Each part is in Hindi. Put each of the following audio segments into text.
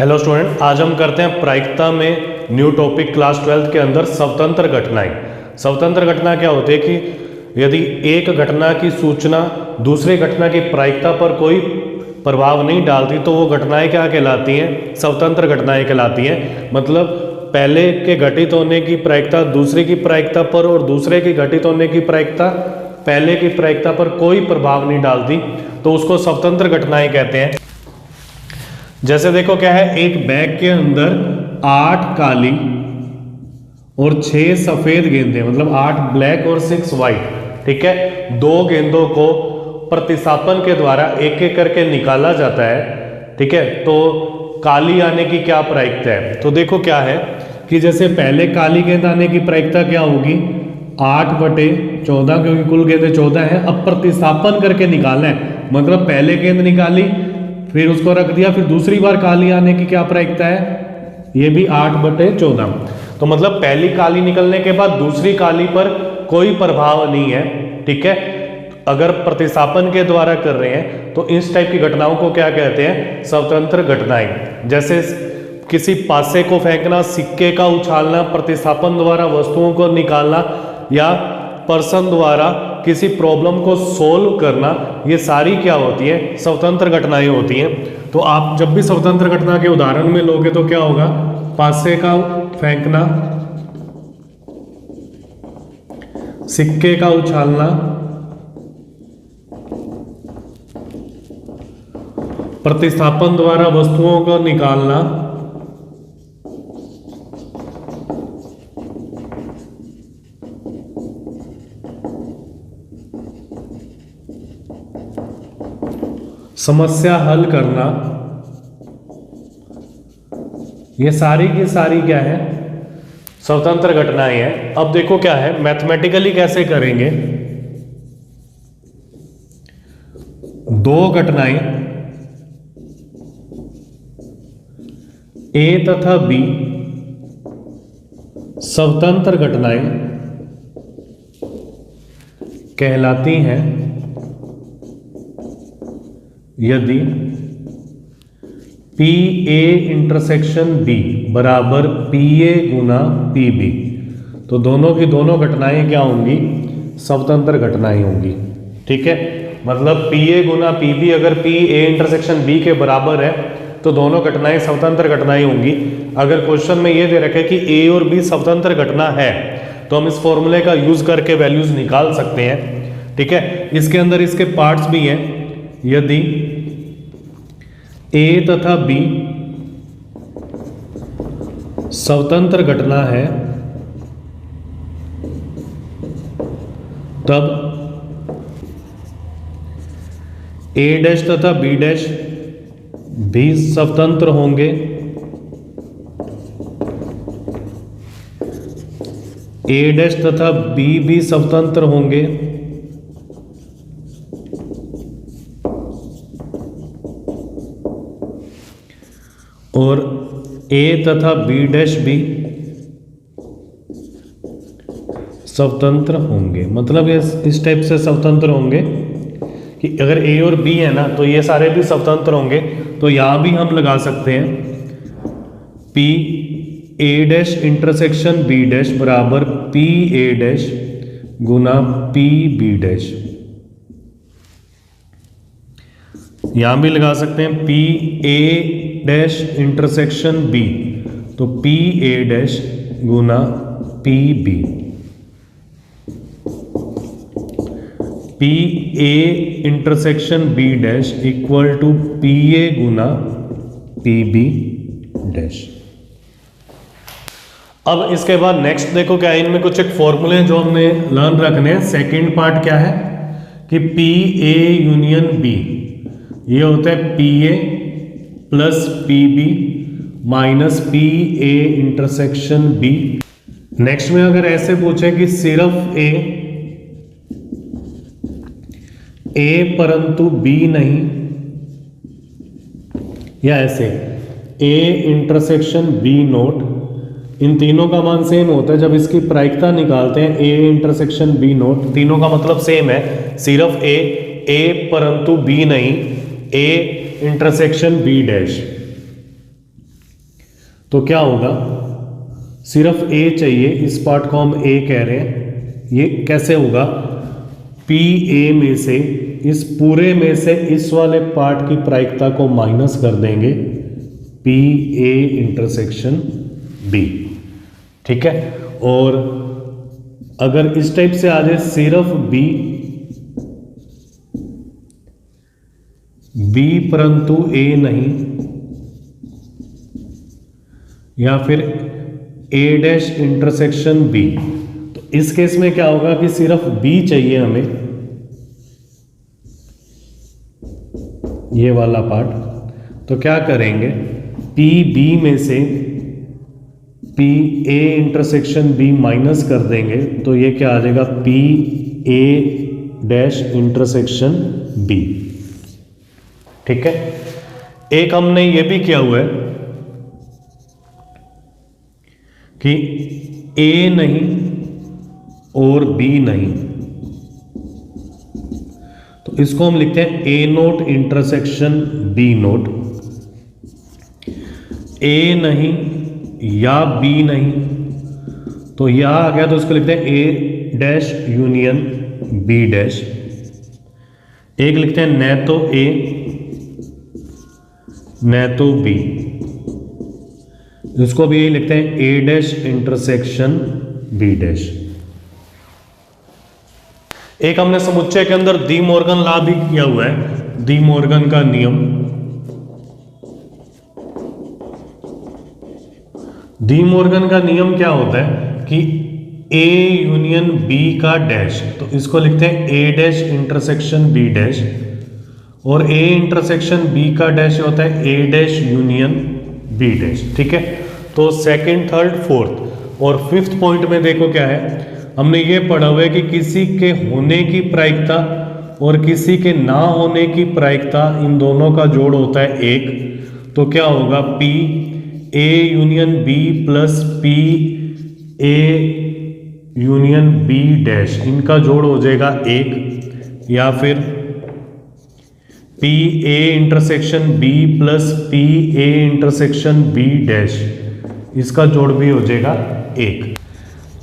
हेलो स्टूडेंट, आज हम करते हैं प्रायिकता में न्यू टॉपिक क्लास 12th के अंदर स्वतंत्र घटनाएं। स्वतंत्र घटना क्या होती है कि यदि एक घटना की सूचना दूसरे घटना की प्रायिकता पर कोई प्रभाव नहीं डालती तो वो घटनाएं क्या कहलाती हैं? स्वतंत्र घटनाएं कहलाती हैं। मतलब पहले के घटित होने की प्रायिकता दूसरे की प्रायिकता पर और दूसरे की घटित होने की प्रायिकता पहले की प्रायिकता पर कोई प्रभाव नहीं डालती, तो उसको स्वतंत्र घटनाएं कहते हैं। जैसे देखो क्या है, एक बैग के अंदर 8 काली और 6 सफेद गेंदें, मतलब 8 ब्लैक और 6 वाइट। ठीक है, 2 गेंदों को प्रतिस्थापन के द्वारा एक एक करके निकाला जाता है। ठीक है, तो काली आने की क्या प्रायिकता है? तो देखो क्या है कि जैसे पहले काली गेंद आने की प्रायिकता क्या होगी? 8/14, क्योंकि कुल गेंदें 14 है। अब प्रतिस्थापन करके निकालना है, मतलब पहले गेंद निकाली फिर उसको रख दिया, फिर दूसरी बार काली आने की क्या प्रायिकता है? ये भी 8/14। तो मतलब पहली काली निकलने के बाद दूसरी काली पर कोई प्रभाव नहीं है। ठीक है, अगर प्रतिस्थापन के द्वारा कर रहे हैं तो इस टाइप की घटनाओं को क्या कहते हैं? स्वतंत्र घटनाएं। जैसे किसी पासे को फेंकना, सिक्के का उछालना, प्रतिस्थापन द्वारा वस्तुओं को निकालना या पर्सन द्वारा किसी प्रॉब्लम को सोल्व करना, ये सारी क्या होती है? स्वतंत्र घटनाएं होती हैं। तो आप जब भी स्वतंत्र घटना के उदाहरण में लोगे तो क्या होगा? पासे का फेंकना, सिक्के का उछालना, प्रतिस्थापन द्वारा वस्तुओं को निकालना, समस्या हल करना, ये सारी की सारी क्या है? स्वतंत्र घटनाएं हैं। अब देखो क्या है, मैथमेटिकली कैसे करेंगे। 2 घटनाएं ए तथा बी स्वतंत्र घटनाएं कहलाती हैं यदि पी ए इंटरसेक्शन बी बराबर पी ए गुना पी बी, तो दोनों की दोनों घटनाएं क्या होंगी? स्वतंत्र घटनाएं होंगी। ठीक है, मतलब पी ए गुना पी बी अगर पी ए इंटरसेक्शन बी के बराबर है तो दोनों घटनाएं स्वतंत्र घटनाएं होंगी। अगर क्वेश्चन में ये दे रखे कि ए और बी स्वतंत्र घटना है तो हम इस फॉर्मूले का यूज करके वैल्यूज निकाल सकते हैं। ठीक है, इसके अंदर इसके पार्ट्स भी हैं। यदि ए तथा बी स्वतंत्र घटना है तब ए डैश तथा बी डैश भी स्वतंत्र होंगे। ए डैश तथा बी भी स्वतंत्र होंगे और ए तथा बी डैश भी स्वतंत्र होंगे। मतलब ये इस टाइप से स्वतंत्र होंगे कि अगर ए और बी है ना तो ये सारे भी स्वतंत्र होंगे। तो यहां भी हम लगा सकते हैं P A dash intersection B dash बराबर पी ए डैश गुना पी बी डैश। यहां भी लगा सकते हैं P A dash intersection B, तो पी ए डैश गुना P B. P A intersection B dash equal to P A गुना पी बी डैश। अब इसके बाद नेक्स्ट देखो क्या है, इनमें कुछ एक फॉर्मूले जो हमने लर्न रखने हैं। सेकेंड पार्ट क्या है कि पी ए यूनियन बी, ये होता है P A plus P B minus P A intersection B. Next में अगर ऐसे पूछे कि सिर्फ ए परंतु बी नहीं, या ऐसे ए इंटरसेक्शन बी नोट, इन तीनों का मान सेम होता है। जब इसकी प्रायिकता निकालते हैं ए इंटरसेक्शन बी नोट, तीनों का मतलब सेम है, सिर्फ ए परंतु बी नहीं, ए इंटरसेक्शन बी डैश। तो क्या होगा, सिर्फ ए चाहिए, इस पार्ट को हम ए कह रहे हैं। ये कैसे होगा, पी ए में से, इस पूरे में से इस वाले पार्ट की प्रायिकता को माइनस कर देंगे, पी ए इंटरसेक्शन बी। ठीक है, और अगर इस टाइप से आ जाए सिर्फ बी परंतु ए नहीं, या फिर ए डैश इंटरसेक्शन बी, तो इस केस में क्या होगा कि सिर्फ बी चाहिए हमें, ये वाला पार्ट। तो क्या करेंगे, पी बी में से P A intersection B minus कर देंगे, तो ये क्या आ जाएगा, P A dash intersection B. ठीक है, एक हमने ये भी किया हुआ है कि ए नहीं और बी नहीं, तो इसको हम लिखते हैं ए नोट इंटरसेक्शन बी नोट। ए नहीं या बी नहीं, तो यह आ गया, तो इसको लिखते हैं ए डैश यूनियन बी डैश। एक लिखते हैं न तो ए न तो बी, इसको भी लिखते हैं ए डैश इंटरसेक्शन बी डैश। एक हमने समुच्चय के अंदर डी मॉर्गन लॉ भी किया हुआ है, डी मॉर्गन का नियम। डी मॉर्गन का नियम क्या होता है कि ए यूनियन बी का डैश, तो इसको लिखते हैं ए डैश इंटरसेक्शन बी डैश, और ए इंटरसेक्शन बी का डैश होता है A dash union B dash. ठीक है, तो सेकंड, थर्ड, फोर्थ और फिफ्थ पॉइंट में देखो क्या है, हमने ये पढ़ा हुआ है कि किसी के होने की प्रायिकता और किसी के ना होने की प्रायिकता, इन दोनों का जोड़ होता है एक। तो क्या होगा, P A union B plus P A union B dash, इनका जोड़ हो जाएगा एक, या फिर P A intersection B plus P A intersection B dash, इसका जोड़ भी हो जाएगा एक।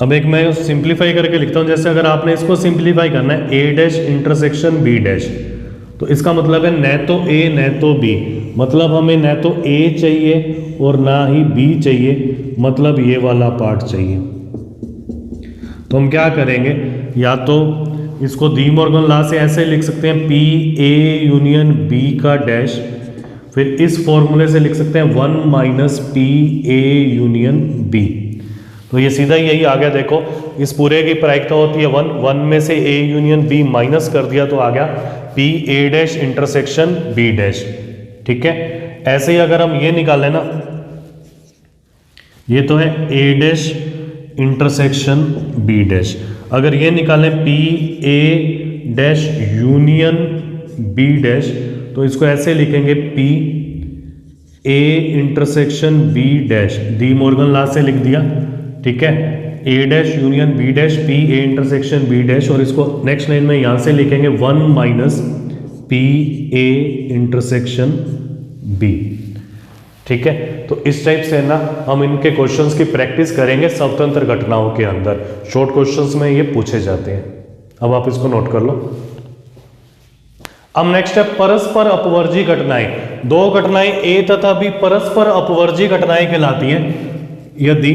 अब एक मैं सिंप्लीफाई करके लिखता हूं, जैसे अगर आपने इसको सिंप्लीफाई करना है A dash intersection B dash, तो इसका मतलब है न तो ए न तो बी, मतलब हमें न तो ए चाहिए और ना ही बी चाहिए, मतलब ये वाला पार्ट चाहिए। तो हम क्या करेंगे, या तो इसको डी मॉर्गन लॉ से ऐसे लिख सकते हैं, पी ए यूनियन बी का डैश, फिर इस फॉर्मूले से लिख सकते हैं 1 minus P A union B. तो ये सीधा यही आ गया, देखो इस पूरे की प्रायिकता होती है 1 में से ए यूनियन बी माइनस कर दिया, तो आ गया P A dash intersection B dash. ठीक है, ऐसे ही अगर हम ये निकालें ना, ये तो है A dash intersection B dash, अगर ये निकालें P A dash union B dash, तो इसको ऐसे लिखेंगे P A intersection B dash, De Morgan law से लिख दिया। ठीक है, A dash union B dash P A intersection B dash, और इसको नेक्स्ट लाइन में यहां से लिखेंगे 1 minus P A intersection B. ठीक है, तो इस टाइप से ना हम इनके क्वेश्चंस की प्रैक्टिस करेंगे स्वतंत्र घटनाओं के अंदर, शॉर्ट क्वेश्चंस में ये पूछे जाते हैं। अब आप इसको नोट कर लो। अब नेक्स्ट है परस्पर अपवर्जी घटनाएं। दो घटनाएं ए तथा बी परस्पर अपवर्जी घटनाएं कहलाती हैं यदि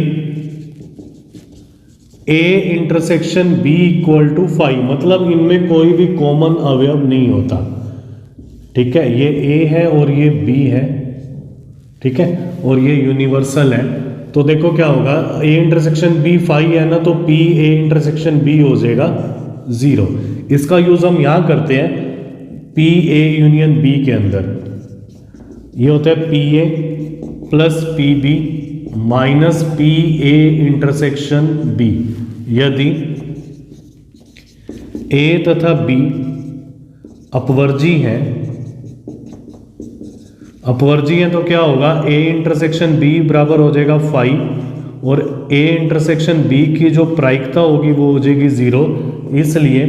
A intersection B equal to 5, मतलब इनमें कोई भी कॉमन अवयव नहीं होता। ठीक है, ये ए है और ये बी है, ठीक है, और ये यूनिवर्सल है। तो देखो क्या होगा, ए इंटरसेक्शन बी 5 है ना, तो पी ए इंटरसेक्शन बी हो जाएगा 0। इसका यूज हम यहां करते हैं पी ए यूनियन बी के अंदर, ये होता है P A plus P B minus P A intersection B, यदि ए तथा बी अपवर्जी हैं। अपवर्जी है तो क्या होगा, ए इंटरसेक्शन बी बराबर हो जाएगा 5 और ए इंटरसेक्शन बी की जो प्रायिकता होगी वो हो जाएगी 0, इसलिए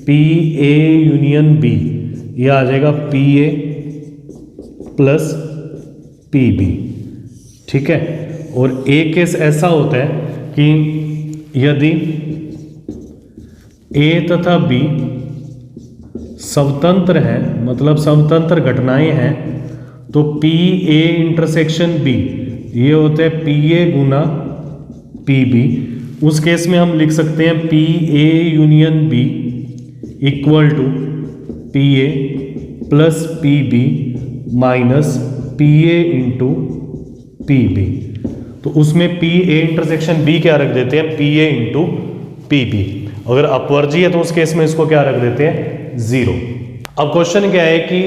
पी ए यूनियन बी ये आ जाएगा P A plus P B. ठीक है, और एक केस ऐसा होता है कि यदि ए तथा बी स्वतंत्र है, मतलब स्वतंत्र घटनाएं हैं, तो पी ए इंटरसेक्शन बी ये होता है पी ए गुना पी बी। उस केस में हम लिख सकते हैं P A union B equal to P A plus P B minus P A into P B. तो उसमें पी ए इंटरसेक्शन बी क्या रख देते हैं, P A into P B. अगर अपवर्जी है तो उस केस में इसको क्या रख देते हैं, 0। अब क्वेश्चन क्या है कि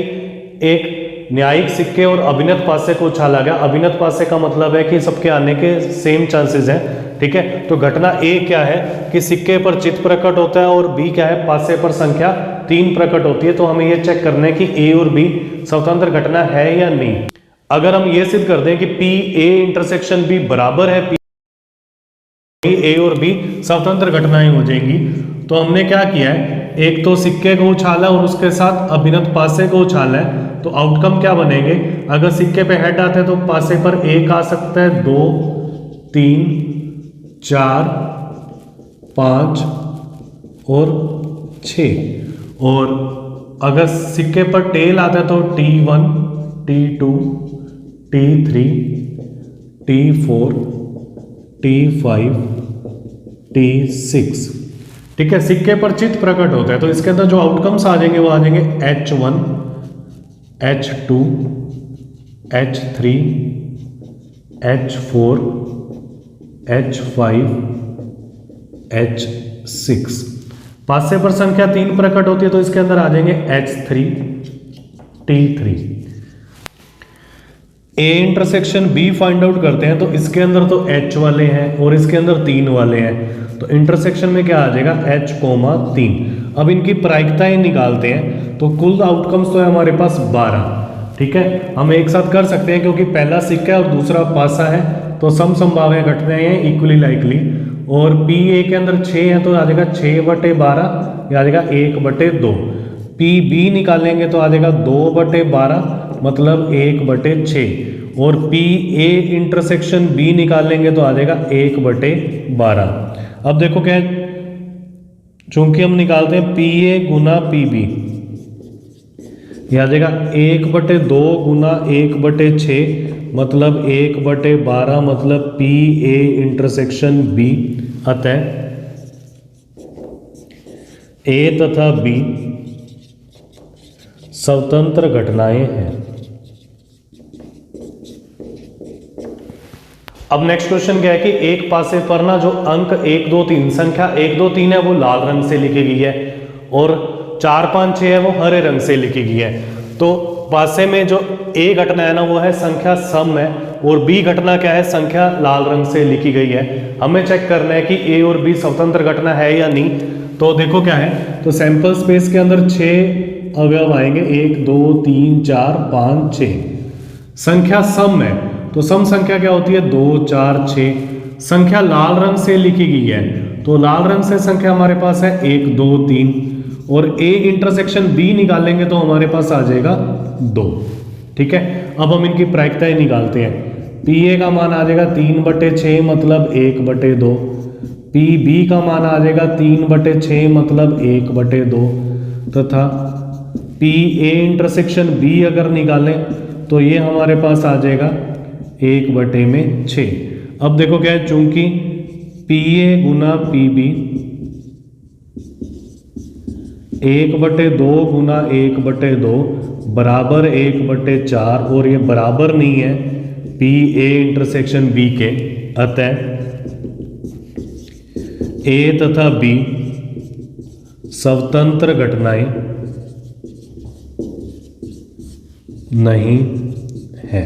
एक न्यायिक सिक्के और अभिनत पासे को उछाला गया। अभिनत पासे का मतलब है कि सबके आने के सेम चांसेस हैं, ठीक है। तो घटना ए क्या है कि सिक्के पर चित्त प्रकट होता है, और बी क्या है, पासे पर संख्या 3 प्रकट होती है। तो हमें यह चेक करना है कि ए और बी स्वतंत्र घटना है या नहीं। अगर हम ये सिद्ध कर दें कि पी ए इंटरसेक्शन बी बराबर है पी ए और बी स्वतंत्र घटनाएं हो जाएंगी। तो हमने क्या किया है, एक तो सिक्के को उछाला और उसके साथ अभिनत पासे को उछाला है। तो आउटकम क्या बनेंगे, अगर सिक्के पे हेड आते हैं तो पासे पर 1 आ सकता है, 2 3 4 5 और 6। और अगर सिक्के पर टेल आता है तो T1 T2 T3 T4 T5 T6, ठीक है। सिक्के पर चित्त प्रकट होता है तो इसके अंदर जो आउटकम्स आ जाएंगे वो आ जाएंगे H1 H2 H3 H4 H5 H6। पासे पर संख्या 3 प्रकट होती है तो इसके अंदर आ जाएंगे H3 T3। A intersection B find out करते हैं तो इसके अंदर तो H वाले हैं और इसके अंदर 3 वाले हैं। तो इंटरसेक्शन में क्या आ जाएगा, H, 3। अब इनकी प्रायिकताएं निकालते हैं तो कुल आउटकम्स तो है हमारे पास 12, ठीक है। हम एक साथ कर सकते हैं क्योंकि पहला सिक्का और दूसरा पासा है तो सम संभाव्य घटनाएं हैं इक्वली लाइकली। और पी ए के अंदर 6 है तो आ जाएगा 6/12, ये आ जाएगा 1/2। पी बी निकालेंगे तो आ जाएगा 2/12 मतलब 1/6। और पी ए इंटरसेक्शन बी निकालेंगे तो आ जाएगा 1/12। अब देखो क्या है, चूंकि हम निकालते हैं पी ए गुना पी बी, यह आ जाएगा 1/2 गुना 1/6 मतलब 1/12 मतलब पी ए इंटरसेक्शन बी। अतः ए तथा बी स्वतंत्र घटनाएं हैं। अब नेक्स्ट क्वेश्चन क्या है कि एक पासे पर ना जो अंक 1 2 3 संख्या 1 2 3 है वो लाल रंग से लिखी गई है और 4 5 6 है वो हरे रंग से लिखी गई है। तो पासे में जो ए घटना है ना वो है संख्या सम है और बी घटना क्या है, संख्या लाल रंग से लिखी गई है। हमें चेक करना है कि ए और बी स्वतंत्र घटना है या नहीं। तो देखो क्या है, तो सैंपल स्पेस के अंदर 6 अवयव आएंगे, 1 2 3 4 5 6। संख्या सम है तो सम संख्या क्या होती है, 2 4 6। संख्या लाल रंग से लिखी गई है तो लाल रंग से संख्या हमारे पास है 1 2 3। और ए इंटरसेक्शन बी निकालेंगे तो हमारे पास आ जाएगा 2, ठीक है। अब हम इनकी प्रायिकताएं निकालते हैं। पी ए का मान आ जाएगा 3/6 मतलब 1/2। पी बी का मान आ जाएगा 3/6 मतलब 1/2 तथा पी ए इंटरसेक्शन बी अगर निकालें तो ये हमारे पास आ जाएगा 1/6। अब देखो क्या है, चूंकि पी ए गुना पी बी 1/2 गुना 1/2 बराबर 1/4 और ये बराबर नहीं है पी ए इंटरसेक्शन बी के। अतः ए तथा बी स्वतंत्र घटनाएं नहीं है।